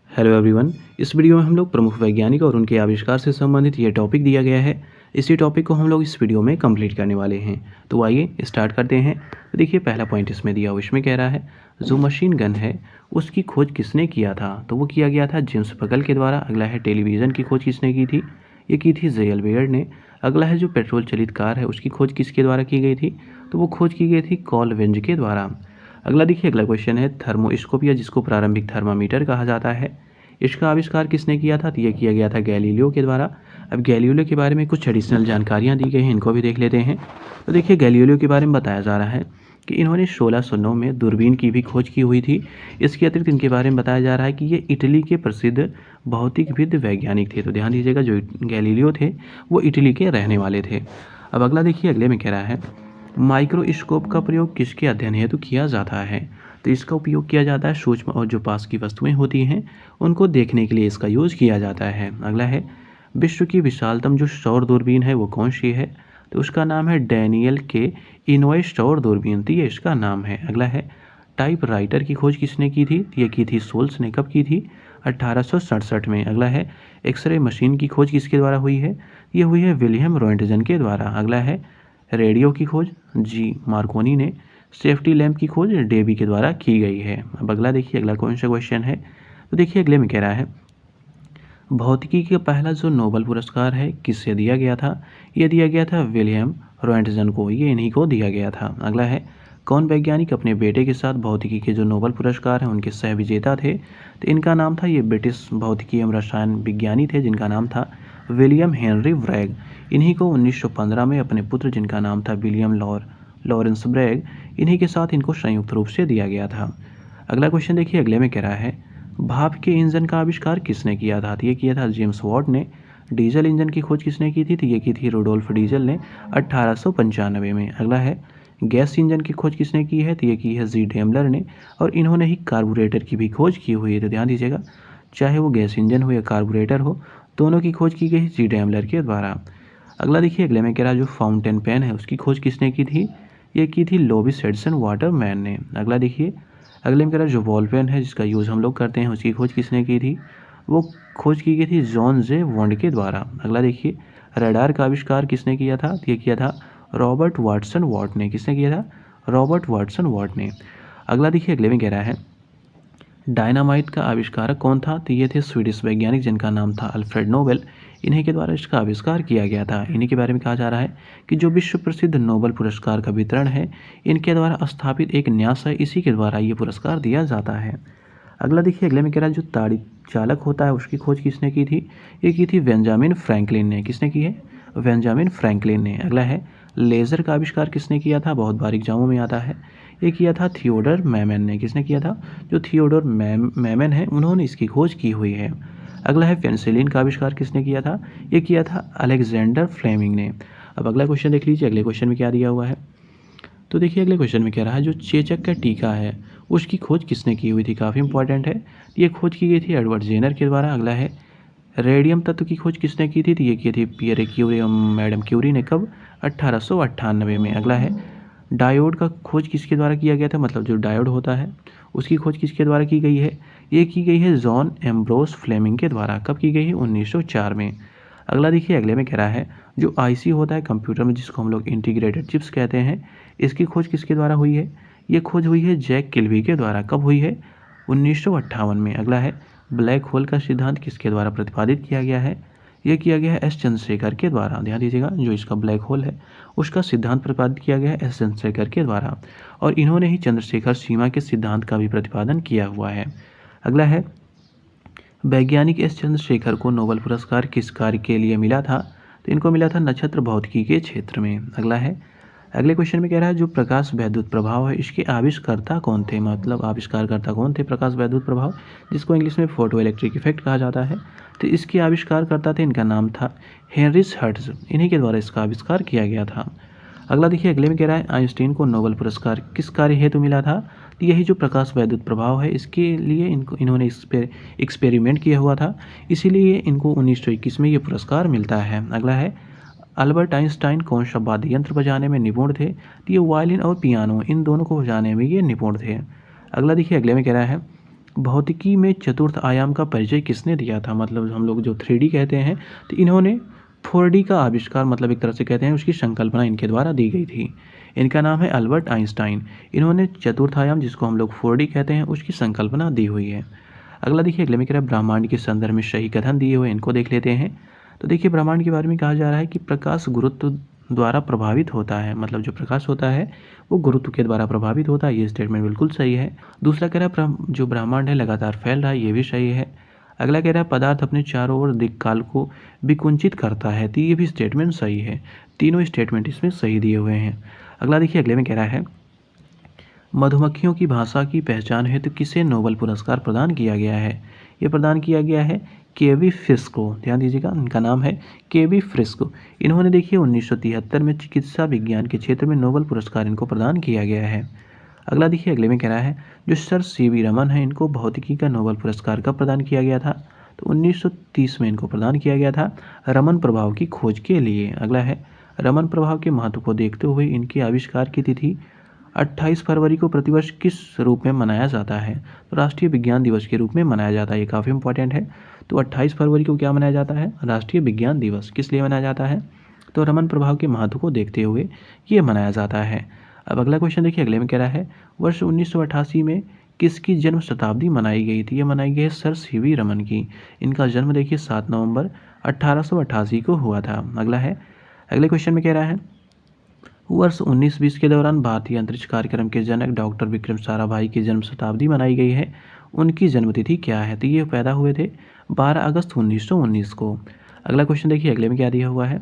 Hello everyone. इस video में हम लोग प्रमुख वैज्ञानिक और उनके आविष्कार से संबंधित ये टॉपिक दिया गया है। इसी टॉपिक को हम लोग इस वीडियो में कंप्लीट करने वाले हैं। तो आइए स्टार्ट करते हैं। तो देखिए पहला पॉइंट इसमें दिया हुआ, इसमें कह रहा है जो मशीन गन है उसकी खोज किसने किया था। तो वो किया गया था जेम्स बगल के द्वारा। अगला है टेलीविज़न की खोज किसने की थी, ये की थी जे एल बेयर ने। अगला है जो पेट्रोल चलित कार है उसकी खोज किसके द्वारा की गई थी, तो वो खोज की गई थी कॉल वेंज के द्वारा। अगला देखिए, अगला क्वेश्चन है थर्मोस्कोप या जिसको प्रारंभिक थर्मामीटर कहा जाता है, इसका आविष्कार किसने किया था, तो ये किया गया था गैलीलियो के द्वारा। अब गैलीलियो के बारे में कुछ एडिशनल जानकारियाँ दी गई हैं, इनको भी देख लेते हैं। तो देखिए गैलीलियो के बारे में बताया जा रहा है कि इन्होंने 1609 में दूरबीन की भी खोज की हुई थी। इसके अतिरिक्त इनके बारे में बताया जा रहा है कि ये इटली के प्रसिद्ध भौतिकविद वैज्ञानिक थे। तो ध्यान दीजिएगा, जो गैलीलियो थे वो इटली के रहने वाले थे। अब अगला देखिए, अगले में कह रहा है माइक्रोस्कोप का प्रयोग किसके अध्ययन हेतु किया जाता है। तो इसका उपयोग किया जाता है सूक्ष्म और जो पास की वस्तुएं होती हैं उनको देखने के लिए इसका यूज़ किया जाता है। अगला है विश्व की विशालतम जो सौर दूरबीन है वो कौन सी है, तो उसका नाम है डैनियल के इनोइस सौर दूरबीन, तो ये इसका नाम है। अगला है टाइप राइटर की खोज किसने की थी, तो ये की थी सोल्स ने। कब की थी, 1867 में। अगला है एक्सरे मशीन की खोज किसके द्वारा हुई है, ये हुई है विलियम रोएंटजन के द्वारा। अगला है रेडियो की खोज जी मार्कोनी ने। सेफ्टी लैंप की खोज डेबी के द्वारा की गई है। अब अगला देखिए, अगला कौन सा क्वेश्चन है, तो देखिए अगले में कह रहा है भौतिकी का पहला जो नोबेल पुरस्कार है किससे दिया गया था, ये दिया गया था विलियम रोएंटजन को, ये इन्हीं को दिया गया था। अगला है कौन वैज्ञानिक अपने बेटे के साथ भौतिकी के जो नोबेल पुरस्कार हैं उनके सह विजेता थे, तो इनका नाम था, ये ब्रिटिश भौतिकी एवं रसायन विज्ञानी थे जिनका नाम था विलियम हेनरी ब्रैग। इन्हीं को 1915 में अपने पुत्र जिनका नाम था विलियम लॉरेंस ब्रैग, इन्हीं के साथ इनको संयुक्त रूप से दिया गया था। अगला क्वेश्चन देखिए, अगले में कह रहा है भाप के इंजन का आविष्कार किसने किया था, तो ये किया था जेम्स वाट ने। डीजल इंजन की खोज किसने की थी, तो ये की थी रुडोल्फ डीजल ने 1895 में। अगला है गैस इंजन की खोज किसने की है, तो ये की है जी डेमलर ने, और इन्होंने ही कार्बोरेटर की भी खोज की हुई है। तो ध्यान दीजिएगा, चाहे वो गैस इंजन हो या कार्बोरेटर हो, दोनों की खोज की गई जी डेमलर के द्वारा। अगला देखिए, अगले में कह रहा है जो फाउंटेन पेन है उसकी खोज किसने की थी, ये की थी लोबिस एडिसन वाटरमैन ने। अगला देखिए, अगले में कह रहा है जो बॉल पेन है जिसका यूज़ हम लोग करते हैं उसकी खोज किसने की थी, वो खोज की गई थी जॉन जे वॉन्ड के द्वारा। अगला देखिए, रडार का आविष्कार किसने किया था, तो ये किया था रॉबर्ट वाटसन वॉट ने। किसने किया था, रॉबर्ट वाटसन वॉट ने। अगला देखिए, अगले में कह रहा है डायनामाइट का आविष्कारक कौन था, तो ये थे स्वीडिश वैज्ञानिक जिनका नाम था अल्फ्रेड नोबेल। इन्हीं के द्वारा इसका आविष्कार किया गया था। इन्हीं के बारे में कहा जा रहा है कि जो विश्व प्रसिद्ध नोबेल पुरस्कार का वितरण है इनके द्वारा स्थापित एक न्यास है, इसी के द्वारा ये पुरस्कार दिया जाता है। अगला देखिए, अगले में कह रहा है जो ताड़ी चालक होता है उसकी खोज किसने की थी, ये की थी बेंजामिन फ्रैंकलिन ने। किसने की है, बेंजामिन फ्रैंकलिन ने। अगला है लेज़र का आविष्कार किसने किया था, बहुत बार एग्जामों में आता है, ये किया था थियोडर मैमन ने। किसने किया था, जो थियोडर मैमन है उन्होंने इसकी खोज की हुई है। अगला है पेनिसिलिन का आविष्कार किसने किया था, ये किया था अलेक्जेंडर फ्लेमिंग ने। अब अगला क्वेश्चन देख लीजिए, अगले क्वेश्चन में क्या दिया हुआ है, तो देखिए अगले क्वेश्चन में कह रहा है जो चेचक का टीका है उसकी खोज किसने की हुई थी, काफ़ी इंपॉर्टेंट है। ये खोज की गई थी एडवर्ड जेनर के द्वारा। अगला है रेडियम तत्व की खोज किसने की थी, तो ये की थी पियरे क्यूरी और मैडम क्यूरी ने। कब, 1898 में। अगला है डायोड का खोज किसके द्वारा किया गया था, मतलब जो डायोड होता है उसकी खोज किसके द्वारा की गई है, ये की गई है जॉन एम्ब्रोस फ्लेमिंग के द्वारा। कब की गई है, 1904 में। अगला देखिए, अगले में कह रहा है जो आईसी होता है कंप्यूटर में जिसको हम लोग इंटीग्रेटेड चिप्स कहते हैं, इसकी खोज किसके द्वारा हुई है, ये खोज हुई है जैक किल्बी के द्वारा। कब हुई है, 1958 में। अगला है ब्लैक होल का सिद्धांत किसके द्वारा प्रतिपादित किया गया है, ये किया गया है एस चंद्रशेखर के द्वारा। ध्यान दीजिएगा, जो इसका ब्लैक होल है उसका सिद्धांत प्रतिपादित किया गया है एस चंद्रशेखर के द्वारा, और इन्होंने ही चंद्रशेखर सीमा के सिद्धांत का भी प्रतिपादन किया हुआ है। अगला है वैज्ञानिक एस चंद्रशेखर को नोबेल पुरस्कार किस कार्य के लिए मिला था, तो इनको मिला था नक्षत्र भौतिकी के क्षेत्र में। अगला है, अगले क्वेश्चन में कह रहा है जो प्रकाश वैद्युत प्रभाव है इसके आविष्कर्ता कौन थे, मतलब आविष्कारकर्ता कौन थे प्रकाश वैद्युत प्रभाव, जिसको इंग्लिश में फोटो इलेक्ट्रिक इफेक्ट कहा जाता है। तो इसके आविष्कारकर्ता थे, इनका नाम था हेनरिच हर्ट्ज, इन्हीं के द्वारा इसका आविष्कार किया गया था। अगला देखिए, अगले में कह रहा है आइंस्टीन को नोबेल पुरस्कार किस कार्य हेतु मिला था, तो यही जो प्रकाश वैद्युत प्रभाव है इसके लिए इन्होंने एक्सपेरिमेंट किया हुआ था, इसीलिए इनको 1921 में ये पुरस्कार मिलता है। अगला है अल्बर्ट आइंस्टाइन कौन सा वाद्य यंत्र बजाने में निपुण थे, तो ये वायलिन और पियानो इन दोनों को बजाने में ये निपुण थे। अगला देखिए, अगले में कह रहा है भौतिकी में चतुर्थ आयाम का परिचय किसने दिया था? मतलब हम लोग जो 3D कहते हैं, तो इन्होंने 4D का आविष्कार, मतलब एक तरह से कहते हैं उसकी संकल्पना इनके द्वारा दी गई थी। इनका नाम है अल्बर्ट आइंस्टाइन। इन्होंने चतुर्थ आयाम, जिसको हम लोग 4D कहते हैं, उसकी संकल्पना दी हुई है। अगला देखिए, अगले में कह रहा है ब्रह्मांड के संदर्भ में सही कथन दिए हुए, इनको देख लेते हैं। तो देखिए, ब्रह्मांड के बारे में कहा जा रहा है कि प्रकाश गुरुत्व द्वारा प्रभावित होता है, मतलब जो प्रकाश होता है वो गुरुत्व के द्वारा प्रभावित होता है। ये स्टेटमेंट बिल्कुल सही है। दूसरा कह रहा है जो ब्रह्मांड है लगातार फैल रहा है, ये भी सही है। अगला कह रहा है पदार्थ अपने चारों ओर दिक्काल को विकुंचित करता है, तो ये भी स्टेटमेंट सही है। तीनों स्टेटमेंट इसमें सही दिए हुए हैं। अगला देखिए, अगले में कह रहा है मधुमक्खियों की भाषा की पहचान हेतु किसे नोबेल पुरस्कार प्रदान किया गया है? ये प्रदान किया गया है केवी फिस्क को। ध्यान दीजिएगा, इनका नाम है केवी फिस्क। इन्होंने देखिए 1973 में चिकित्सा विज्ञान के क्षेत्र में नोबेल पुरस्कार इनको प्रदान किया गया है। अगला देखिए, अगले में कह रहा है जो सर सीवी रमन है, इनको भौतिकी का नोबेल पुरस्कार कब प्रदान किया गया था? तो 1930 में इनको प्रदान किया गया था रमन प्रभाव की खोज के लिए। अगला है रमन प्रभाव के महत्व को देखते हुए इनके आविष्कार की तिथि 28 फरवरी को प्रतिवर्ष किस रूप में मनाया जाता है? तो राष्ट्रीय विज्ञान दिवस के रूप में मनाया जाता है। ये काफ़ी इंपॉर्टेंट है। तो 28 फरवरी को क्या मनाया जाता है? राष्ट्रीय विज्ञान दिवस। किस लिए मनाया जाता है? तो रमन प्रभाव के महत्व को देखते हुए ये मनाया जाता है। अब अगला क्वेश्चन देखिए, अगले में कह रहा है वर्ष 1988 में किसकी जन्म शताब्दी मनाई गई थी? ये मनाई गई है सर सीवी रमन की। इनका जन्म देखिए 7 नवंबर 1888 को हुआ था। अगला है, अगले क्वेश्चन में कह रहा है वर्ष 1920 के दौरान भारतीय अंतरिक्ष कार्यक्रम के जनक डॉक्टर विक्रम साराभाई की जन्म शताब्दी मनाई गई है। उनकी जन्मतिथि क्या है? तो ये पैदा हुए थे 12 अगस्त 1919 को। अगला क्वेश्चन देखिए, अगले में क्या दिया हुआ है।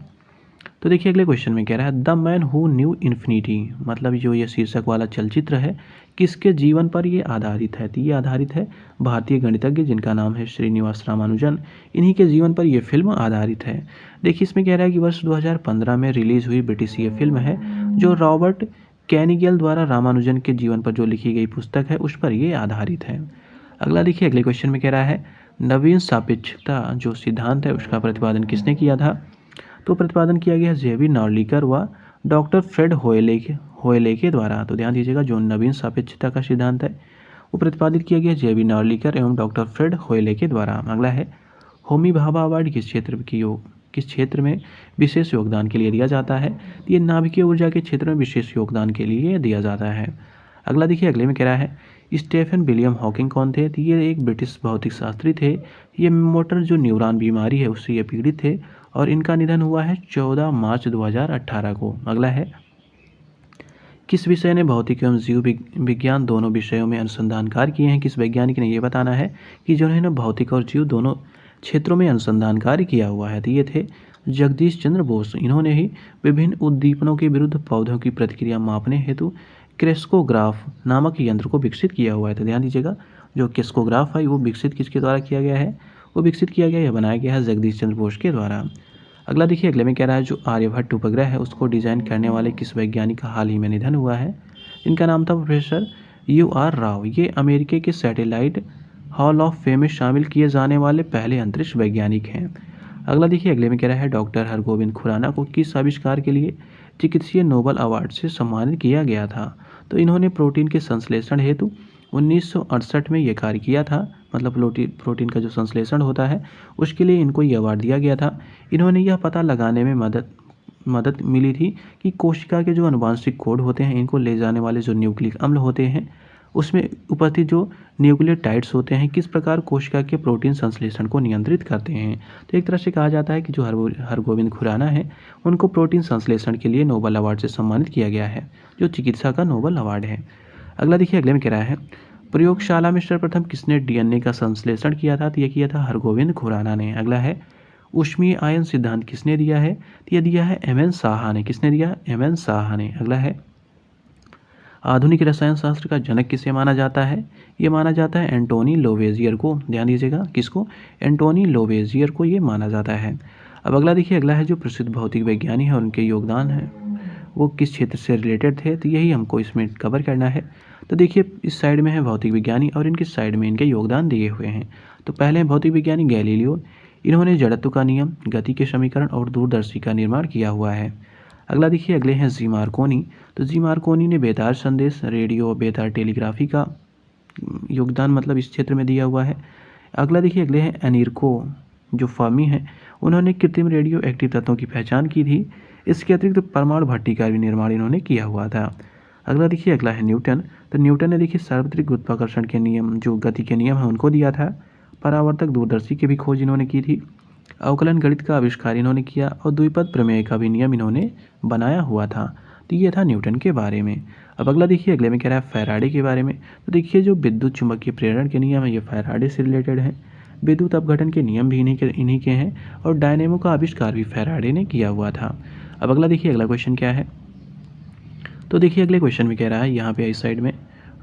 तो देखिए, अगले क्वेश्चन में कह रहा है the man who knew infinity, मतलब जो ये शीर्षक वाला चलचित्र है, किसके जीवन पर ये आधारित है? तो ये आधारित है भारतीय गणितज्ञ जिनका नाम है श्रीनिवास रामानुजन। इन्हीं के जीवन पर यह फिल्म आधारित है। देखिए, इसमें कह रहा है कि वर्ष 2015 में रिलीज हुई ब्रिटिश ये फिल्म है जो रॉबर्ट कैनिगेल द्वारा रामानुजन के जीवन पर जो लिखी गई पुस्तक है उस पर ये आधारित है। अगला देखिए, अगले क्वेश्चन में कह रहा है नवीन सापेक्षता जो सिद्धांत है उसका प्रतिपादन किसने किया था? तो प्रतिपादन किया गया जेवी नार्लिकर व डॉक्टर फ्रेड होयले के द्वारा। तो ध्यान दीजिएगा, जो नवीन सापेक्षता का सिद्धांत है वो प्रतिपादित किया गया जेवी नार्लिकर एवं डॉक्टर फ्रेड होयले के द्वारा। अगला है होमी भाभा अवार्ड किस क्षेत्र में विशेष योगदान के लिए दिया जाता है? तो ये नाभिकीय ऊर्जा के क्षेत्र में विशेष योगदान के लिए दिया जाता है। अगला देखिए, अगले में कह रहा है स्टीफन विलियम हॉकिंग कौन थे? तो ये एक ब्रिटिश भौतिक शास्त्री थे। ये मोटर जो न्यूरॉन बीमारी है उससे ये पीड़ित थे और इनका निधन हुआ है 14 मार्च 2018 को। अगला है किस विषय ने भौतिक एवं जीव विज्ञान दोनों विषयों में अनुसंधान कार्य किए हैं? किस वैज्ञानिक ने ये बताना है कि जिन्होंने भौतिक और जीव दोनों क्षेत्रों में अनुसंधान कार्य किया हुआ है? तो ये थे जगदीश चंद्र बोस। इन्होंने ही विभिन्न उद्दीपनों के विरुद्ध पौधों की प्रतिक्रिया मापने हेतु क्रेस्कोग्राफ नामक यंत्र को विकसित किया हुआ है। तो ध्यान दीजिएगा, जो क्रेस्कोग्राफ है वो विकसित किसके द्वारा किया गया है? वो विकसित किया गया या बनाया गया है जगदीश चंद्र बोस के द्वारा। अगला देखिए, अगले में कह रहा है जो आर्यभट्ट उपग्रह है उसको डिजाइन करने वाले किस वैज्ञानिक का हाल ही में निधन हुआ है? इनका नाम था प्रोफेसर UR राव। ये अमेरिका के सैटेलाइट हॉल ऑफ फेम में शामिल किए जाने वाले पहले अंतरिक्ष वैज्ञानिक हैं। अगला देखिए, अगले में कह रहा है डॉक्टर हरगोविंद खुराना को किस आविष्कार के लिए चिकित्सीय नोबेल अवार्ड से सम्मानित किया गया था? तो इन्होंने प्रोटीन के संश्लेषण हेतु 1968 में ये कार्य किया था। मतलब प्रोटीन का जो संश्लेषण होता है उसके लिए इनको ये अवार्ड दिया गया था। इन्होंने यह पता लगाने में मदद मिली थी कि कोशिका के जो अनुवांशिक कोड होते हैं इनको ले जाने वाले जो न्यूक्लिक अम्ल होते हैं उसमें उपस्थित जो न्यूक्लियोटाइड्स होते हैं किस प्रकार कोशिका के प्रोटीन संश्लेषण को नियंत्रित करते हैं। तो एक तरह से कहा जाता है कि जो हरगोविंद खुराना है उनको प्रोटीन संश्लेषण के लिए नोबेल अवार्ड से सम्मानित किया गया है, जो चिकित्सा का नोबेल अवार्ड है। अगला देखिए, अगले में कह रहा है प्रयोगशाला में सर्वप्रथम किसने DNA का संश्लेषण किया था? तो यह किया था हरगोविंद खुराना ने। अगला है ऊष्मीय आयन सिद्धांत किसने दिया है? तो यह दिया है MN साहा ने। किसने दिया? MN साहा ने। अगला है आधुनिक रसायन शास्त्र का जनक किसे माना जाता है? ये माना जाता है एंटोनी लोवेजियर को। ध्यान दीजिएगा, किसको? एंटोनी लोवेजियर को ये माना जाता है। अब अगला देखिए, अगला है जो प्रसिद्ध भौतिक वैज्ञानिक है उनके योगदान है वो किस क्षेत्र से रिलेटेड थे? तो यही हमको इसमें कवर करना है। तो देखिए, इस साइड में है भौतिक विज्ञानी और इनके साइड में इनके योगदान दिए हुए हैं। तो पहले हैं भौतिक विज्ञानी गैलीलियो। इन्होंने जड़त्व का नियम, गति के समीकरण और दूरदर्शी का निर्माण किया हुआ है। अगला देखिए, अगले हैं जी मार्कोनी। तो जी मार्कोनी ने बेतार संदेश, रेडियो, बेतार टेलीग्राफी का योगदान मतलब इस क्षेत्र में दिया हुआ है। अगला देखिए, अगले हैं एनरिको जो फर्मी हैं, उन्होंने कृत्रिम रेडियो एक्टिव तत्वों की पहचान की थी। इसके अतिरिक्त परमाणु भट्टी का भी निर्माण इन्होंने किया हुआ था। अगला देखिए, अगला है न्यूटन। तो न्यूटन ने देखिए सार्वत्रिक गुरुत्वाकर्षण के नियम, जो गति के नियम हैं उनको दिया था। परावर्तक दूरदर्शी की भी खोज इन्होंने की थी। अवकलन गणित का आविष्कार इन्होंने किया और द्विपद प्रमेय का भी नियम इन्होंने बनाया हुआ था। तो ये था न्यूटन के बारे में। अब अगला देखिए, अगले में कह रहा है फैराडे के बारे में। तो देखिए जो विद्युत चुंबकीय प्रेरण के नियम है ये फैराडे से रिलेटेड है। विद्युत अपघटन के नियम भी इन्हीं के हैं और डायनेमो का आविष्कार भी फैराडे ने किया हुआ था। अब अगला देखिए, अगला क्वेश्चन क्या है। तो देखिए अगले क्वेश्चन में कह रहा है यहाँ पे इस साइड में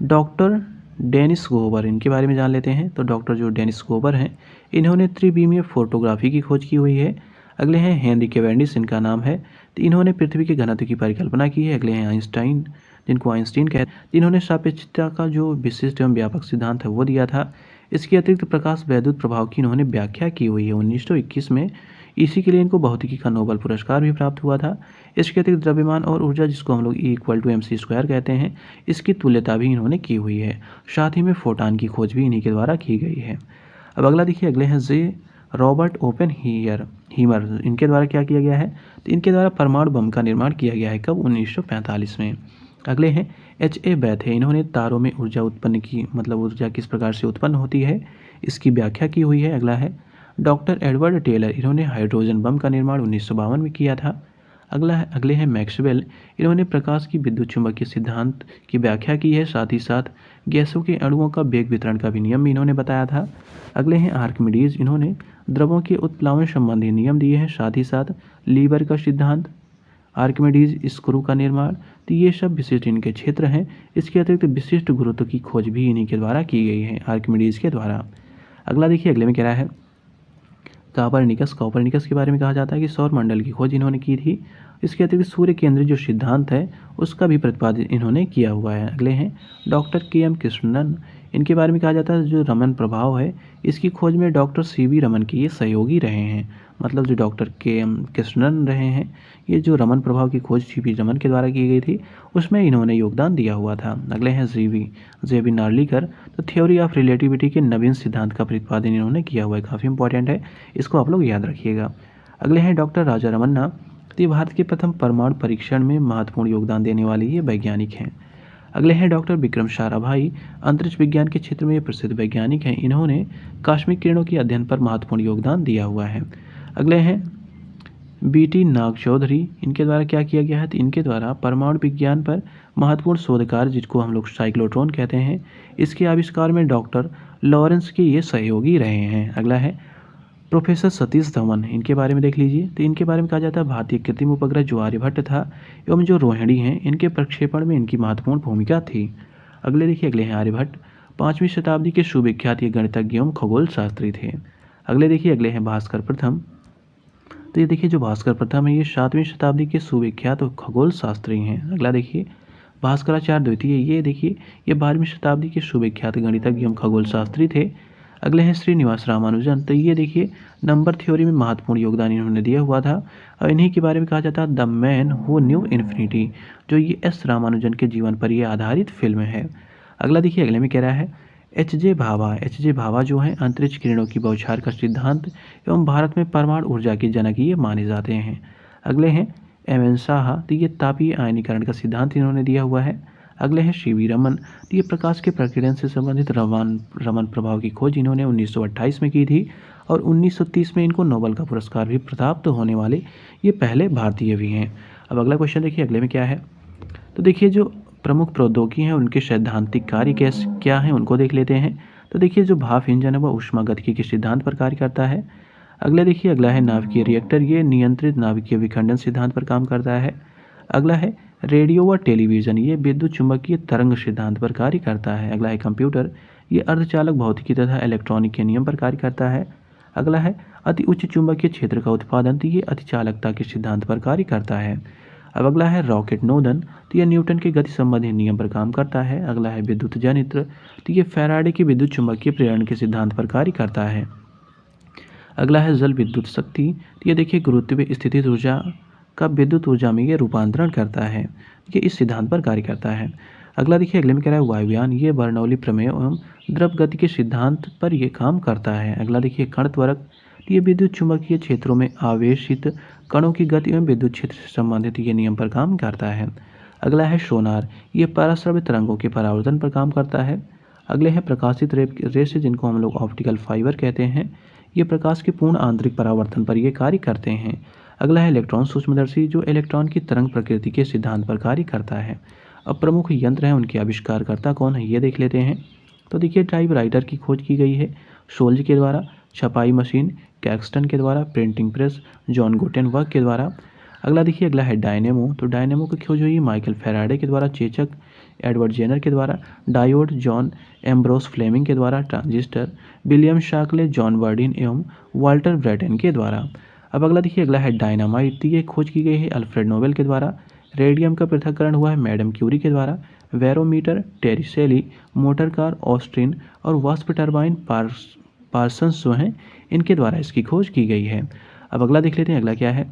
डॉक्टर डेनिस गोबर, इनके बारे में जान लेते हैं। तो डॉक्टर जो डेनिस गोबर हैं, इन्होंने त्रिविमीय फोटोग्राफी की खोज की हुई है। अगले हैं हेनरी कैवेंडिश, इनका नाम है। तो इन्होंने पृथ्वी के घनत्व की परिकल्पना की है। अगले हैं आइंस्टाइन, जिनको आइंस्टीन कहते हैं। इन्होंने सापेक्षता का जो विशिष्ट एवं व्यापक सिद्धांत है वो दिया था। इसके अतिरिक्त प्रकाश वैद्युत प्रभाव की इन्होंने व्याख्या की हुई है 1921 में। इसी के लिए इनको भौतिकी का नोबेल पुरस्कार भी प्राप्त हुआ था। इसके अतिरिक्त द्रव्यमान और ऊर्जा, जिसको हम लोग E=mc² कहते हैं, इसकी तुल्यता भी इन्होंने की हुई है। साथ ही में फोटान की खोज भी इन्हीं के द्वारा की गई है। अब अगला देखिए, अगले हैं जे रॉबर्ट हीमर, इनके द्वारा क्या किया गया है। तो इनके द्वारा परमाणु बम का निर्माण किया गया है। कब? 1945 में। अगले हैं H.A. बैथे, इन्होंने तारों में ऊर्जा उत्पन्न की, मतलब ऊर्जा किस प्रकार से उत्पन्न होती है, इसकी व्याख्या की हुई है। अगला है डॉक्टर एडवर्ड टेलर, इन्होंने हाइड्रोजन बम का निर्माण 1952 में किया था। अगले हैं मैक्सवेल, इन्होंने प्रकाश की विद्युत चुंबकीय सिद्धांत की व्याख्या की है। साथ ही साथ गैसों के अणुओं का वेग वितरण का भी नियम भी इन्होंने बताया था। अगले हैं आर्किमिडीज, इन्होंने द्रवों के उत्प्लावन संबंधी नियम दिए हैं। साथ ही साथ लीवर का सिद्धांत, आर्किमिडीज स्क्रू का निर्माण, तो ये सब विशिष्ट इनके क्षेत्र हैं। इसके अतिरिक्त विशिष्ट गुरुत्व की खोज भी इन्हीं के द्वारा की गई है, आर्किमिडीज के द्वारा। अगला देखिए, अगले में कह रहा है कॉपरनिकस के बारे में कहा जाता है कि सौर मंडल की खोज इन्होंने की थी। इसके अतिरिक्त सूर्य केंद्रित जो सिद्धांत है उसका भी प्रतिपादित इन्होंने किया हुआ है। अगले हैं डॉक्टर के.एम. कृष्णन, इनके बारे में कहा जाता है जो रमन प्रभाव है इसकी खोज में डॉक्टर C.V. रमन के ये सहयोगी रहे हैं। मतलब जो डॉक्टर के.एम. कृष्णन रहे हैं, ये जो रमन प्रभाव की खोज C.V. रमन के द्वारा की गई थी उसमें इन्होंने योगदान दिया हुआ था। अगले हैं जे.बी. नार्लिकर, तो थ्योरी ऑफ रिलेटिविटी के नवीन सिद्धांत का प्रतिपादन इन्होंने किया हुआ है। काफ़ी इंपॉर्टेंट है, इसको आप लोग याद रखिएगा। अगले हैं डॉक्टर राजा रमन्ना, तो ये भारत के प्रथम परमाणु परीक्षण में महत्वपूर्ण योगदान देने वाले ये वैज्ञानिक हैं। अगले हैं डॉक्टर विक्रम साराभाई, अंतरिक्ष विज्ञान के क्षेत्र में ये प्रसिद्ध वैज्ञानिक हैं। इन्होंने कॉस्मिक किरणों के अध्ययन पर महत्वपूर्ण योगदान दिया हुआ है। अगले हैं B.T. नाग चौधरी, इनके द्वारा क्या किया गया है, तो इनके द्वारा परमाणु विज्ञान पर महत्वपूर्ण शोध कार्य, जिसको हम लोग साइक्लोट्रॉन कहते हैं, इसके आविष्कार में डॉक्टर लॉरेंस के ये सहयोगी रहे हैं। अगला है प्रोफेसर सतीश धवन, इनके बारे में देख लीजिए। तो इनके बारे में कहा जाता है भारतीय कृत्रिम उपग्रह जो आर्यभट्ट था एवं जो रोहिणी हैं, इनके प्रक्षेपण में इनकी महत्वपूर्ण भूमिका थी। अगले देखिए, अगले हैं आर्यभट्ट, 5वीं शताब्दी के सुविख्यात ये गणितज्ञ एवं खगोल शास्त्री थे। अगले देखिए, अगले हैं भास्कर प्रथम, तो ये देखिए जो भास्कर प्रथम है ये 7वीं शताब्दी के सुविख्यात खगोल शास्त्री हैं। अगला देखिए भास्कराचार्य द्वितीय, ये देखिए ये 12वीं शताब्दी के सुविख्यात गणितज्ञ एवं खगोल शास्त्री थे। अगले हैं श्रीनिवास रामानुजन, तो ये देखिए नंबर थ्योरी में महत्वपूर्ण योगदान इन्होंने दिया हुआ था और इन्हीं के बारे में कहा जाता है the man who knew infinity, जो ये S रामानुजन के जीवन पर ये आधारित फिल्म है। अगला देखिए, अगले में कह रहा है H.J. भाभा जो हैं अंतरिक्ष किरणों की बौछार का सिद्धांत एवं भारत में परमाणु ऊर्जा के जनक ये माने जाते हैं। अगले हैं M.N. साहा, तो ये तापीय आयनीकरण का सिद्धांत इन्होंने दिया हुआ है। अगले हैं C.V. रमन, तो ये प्रकाश के प्रकीर्णन से संबंधित रमन प्रभाव की खोज इन्होंने 1928 में की थी और 1930 में इनको नोबेल का पुरस्कार भी प्राप्त होने वाले ये पहले भारतीय भी हैं। अब अगला क्वेश्चन देखिए, अगले में क्या है। तो देखिए जो प्रमुख प्रौद्योगिकी हैं उनके सैद्धांतिक कार्य क्या हैं उनको देख लेते हैं। तो देखिए जो भाप इंजन है वह ऊष्मागतिकी के सिद्धांत पर कार्य करता है। अगला देखिए, अगला है नाभिकीय रिएक्टर, ये नियंत्रित नाभिकीय विखंडन सिद्धांत पर काम करता है। अगला है रेडियो व टेलीविज़न, ये विद्युत चुंबकीय तरंग सिद्धांत पर कार्य करता है। अगला है कंप्यूटर, ये अर्धचालक भौतिकी तथा इलेक्ट्रॉनिक के नियम पर कार्य करता है। अगला है अति उच्च चुंबकीय क्षेत्र का उत्पादन, तो ये अतिचालकता के सिद्धांत पर कार्य करता है। अब अगला है रॉकेट नोदन, तो यह न्यूटन के गति संबंधी नियम पर काम करता है। अगला है विद्युत जनित्र, तो ये फैराडे की विद्युत चुंबकीय प्रेरण के सिद्धांत पर कार्य करता है। अगला है जल विद्युत शक्ति, तो ये देखिए गुरुत्वीय स्थितिज ऊर्जा का विद्युत ऊर्जा में ये रूपांतरण करता है, ये इस सिद्धांत पर कार्य करता है। अगला देखिए अगले में कह रहा है वायुयान, ये बर्नौली प्रमेय एवं द्रव गति के सिद्धांत पर ये काम करता है। अगला देखिए कण त्वरक, ये विद्युत चुंबकीय क्षेत्रों में आवेशित कणों की गति एवं विद्युत क्षेत्र से संबंधित ये नियम पर काम करता है। अगला है सोनार, ये पराश्रव्य तरंगों के परावर्तन पर काम करता है। अगले हैं प्रकाशित रेस, जिनको हम लोग ऑप्टिकल फाइबर कहते हैं, ये प्रकाश के पूर्ण आंतरिक परावर्तन पर ये कार्य करते हैं। अगला है इलेक्ट्रॉन सूक्ष्मदर्शी, जो इलेक्ट्रॉन की तरंग प्रकृति के सिद्धांत पर कार्य करता है। अब प्रमुख यंत्र हैं, उनके आविष्कारकर्ता कौन है ये देख लेते हैं। तो देखिए टाइपराइटर की खोज की गई है शोल्ज के द्वारा, छपाई मशीन कैक्सटन के द्वारा, प्रिंटिंग प्रेस जॉन गुटेनबर्ग के द्वारा। अगला है डायनेमो, तो डायनेमो की खोज हुई माइकल फैराडे के द्वारा, चेचक एडवर्ड जेनर के द्वारा, डायोड जॉन एम्ब्रोस फ्लेमिंग के द्वारा, ट्रांजिस्टर विलियम शाकले जॉन बर्डिन एवं वाल्टर ब्रैटन के द्वारा। अब अगला है डायनामाइट, ये खोज की गई है अल्फ्रेड नोबेल के द्वारा। रेडियम का पृथक्करण हुआ है मैडम क्यूरी के द्वारा। वेरोमीटर टेरिसेली, मोटर कार ऑस्ट्रिन और वाष्प टरबाइन पार्सन्स जो हैं इनके द्वारा इसकी खोज की गई है। अब अगला देख लेते हैं, अगला क्या है।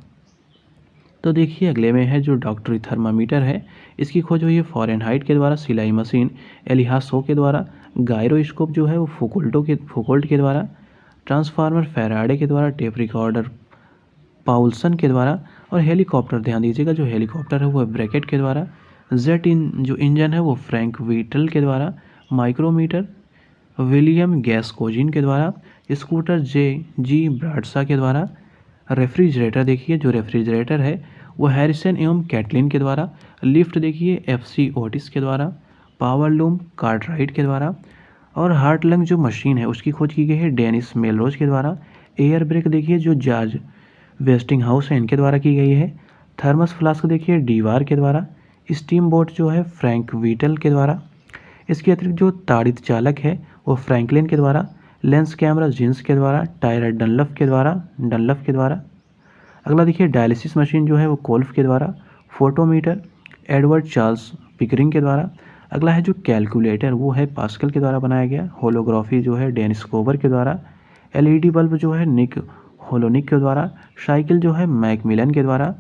तो देखिए अगले में है जो डॉक्टरी थर्मामीटर है, इसकी खोज हुई है फॉरेनहाइट के द्वारा, सिलाई मशीन एलिहासो के द्वारा, गायरोस्कोप जो है वो फुकोल्ट के द्वारा, ट्रांसफार्मर फैराडे के द्वारा, टेप रिकॉर्डर पाउलसन के द्वारा, और हेलीकॉप्टर ध्यान दीजिएगा जो हेलीकॉप्टर है वो ब्रैकेट के द्वारा, जो इंजन है वो फ्रैंक व्हीटल के द्वारा, माइक्रोमीटर विलियम गैस्कोजिन के द्वारा, स्कूटर जी ब्राडसा के द्वारा, रेफ्रिजरेटर देखिए जो रेफ्रिजरेटर है वो हैरिसन एवं कैटलिन के द्वारा, लिफ्ट देखिए FC ओटिस के द्वारा, पावर लूम कार्टराइट के द्वारा, और हार्ट लंग जो मशीन है उसकी खोज की गई है डेनिस मेलरोज के द्वारा। एयर ब्रेक देखिए जो जॉर्ज वेस्टिंग हाउस है इनके द्वारा की गई है। थर्मस फ्लास्क देखिए डीवार के द्वारा। स्टीम बोट जो है फ्रैंक व्हीटल के द्वारा। इसके अतिरिक्त जो ताड़ित चालक है वो फ्रैंकलिन के द्वारा। लेंस कैमरा जींस के द्वारा, टायर डनलप के द्वारा। अगला देखिए डायलिसिस मशीन जो है वो कोल्फ के द्वारा। फोटोमीटर एडवर्ड चार्ल्स पिकरिंग के द्वारा। अगला है जो कैलकुलेटर वो है पास्कल के द्वारा बनाया गया। होलोग्राफी जो है डेनिस कोबर के द्वारा। LED बल्ब जो है निक होलोनिक के द्वारा। साइकिल जो है मैकमिलन के द्वारा।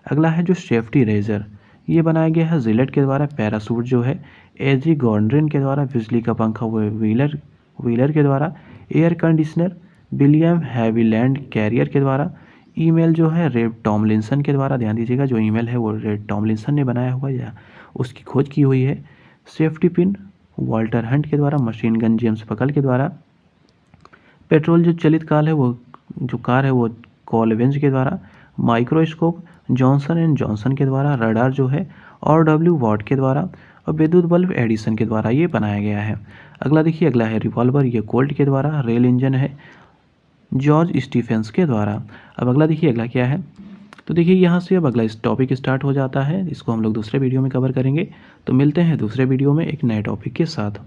अगला है जो सेफ्टी रेजर, ये बनाया गया है जिलेट के द्वारा। पैरासूट जो है एजी गॉन्ड्रिन के द्वारा। बिजली का पंखा वो व्हीलर के द्वारा। Air conditioner William Haviland Carrier के द्वारा। ईमेल जो है रेड टॉमलिंसन के द्वारा, ध्यान दीजिएगा जो ईमेल है वो रेड टॉमलिंसन ने बनाया हुआ या उसकी खोज की हुई है। सेफ्टी पिन वाल्टर हंट के द्वारा। मशीन गन जेम्स पकल के द्वारा। पेट्रोल जो चलित कार है वो कॉलवेंज के द्वारा। माइक्रोस्कोप जॉनसन एंड जॉनसन के द्वारा। रडार जो है RW वॉट के द्वारा। और विद्युत बल्ब एडिसन के द्वारा ये बनाया गया है। अगला है रिवॉल्वर, ये कोल्ट के द्वारा। रेल इंजन है जॉर्ज स्टीफेंस के द्वारा। अब अगला क्या है। तो देखिए यहाँ से अब अगला इस टॉपिक स्टार्ट हो जाता है, इसको हम लोग दूसरे वीडियो में कवर करेंगे। तो मिलते हैं दूसरे वीडियो में एक नए टॉपिक के साथ।